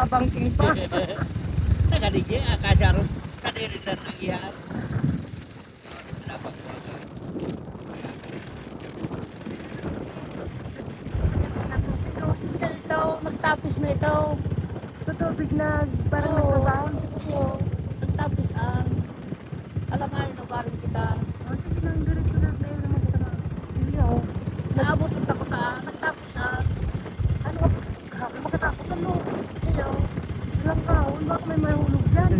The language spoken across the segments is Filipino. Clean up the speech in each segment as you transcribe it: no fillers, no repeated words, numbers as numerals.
Nakabangking pa. Nakadigya, kasar, kadiri na nagyan. Ito, nagtapos na ito. Sa tubig na parang Oo. nagbabaon. Oo, nagtapos ang alangan, lugarin kita. Sige lang, diretso na tayo naman kita na. Sige ako. Naabot ako sa nagtapos ang Ano? Makatapos ano? iyo. Ilang kaon, baka may mahulog dyan.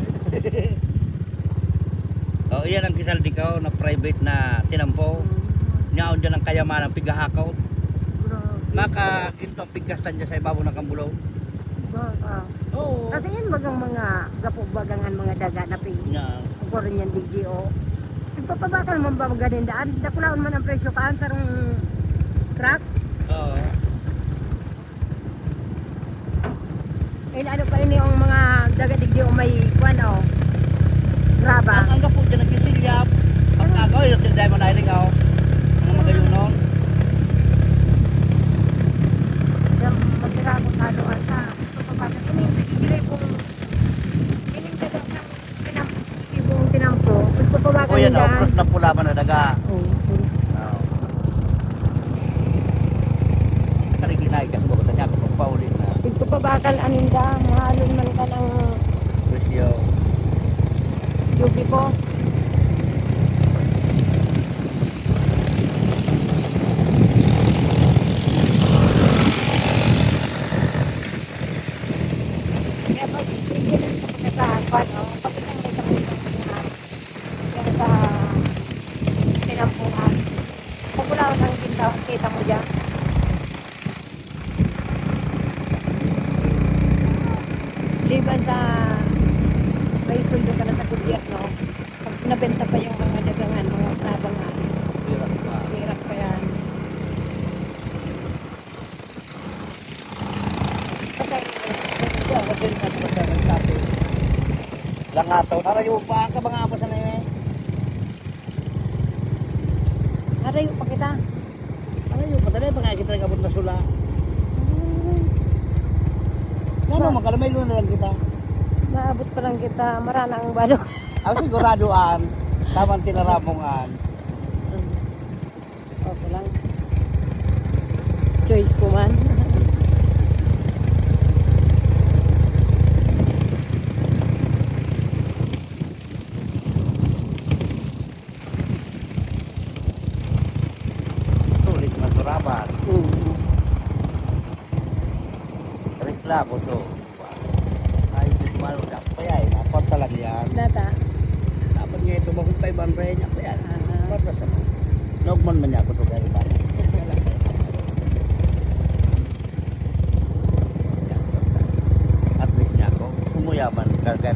Oh, iyan ang kisal di ka na private na tinampo. Nyaon dyan ang kayamanan pigahakaw. Grabe. Maka ginto pigkastan dyan sa ibabaw ng kambulo. Baka. Oo. Kasi yan bagang mga gapog-bagangan mga daga na ping Nya. kukurin yan DGO. Ipapabakal man ba maganin daan? Dakulaon man ang presyo kaan sarong truck. Oo. Eh ano pa ini yung mga daga DGO may kuwan o. Graba. Ang gapo dyan nagkisilyap. Pagkagaw, yung tinday mo na ilingaw. Ang mga yunon. Yung magkira ko sa doon sa ipapabakal. Kung nagigilay kung ining daga ng ibong tinampo. Ipapabakal O yan yung o, daan. cross na pula man na daga. Oo. Oo. Nakariginay ka sa bukod na niya kung magpaulit na. Ipapabakal aninda. Mahalon man ka ng Presyo. yubi ko. Kaya pag bigyan sa pagkasahan, pag isang may kapitan yan sa tinampuhan. Pag wala ko ng kita mo dyan. Liban sa may sundo ka na sa kudyat, no? Pag nabenta pa yung mga dagangan, mga trabangan, Hirap pa. hirap pa yan. Kasi, Langato, narayo pa ka mga apa sa na eh. narayo pa kita. Narayo pa tayo, mga kita nagabot na sula. Ano, magkalamay na lang kita. Maabot pa lang kita, marana ang balo. Ako siguraduan, tamang tinaramongan. Okay lang. Choice ko man. Sulit masuraban. Reklamo so. Ay, malo na. Kaya eh, napat talaga yan. Data. Dapat nga ito bakit 500 niya. Kaya, Ah. para sa mo. Nogman man niya ako ito kaya ba? At least niya ako. Kumuyaman. Kaya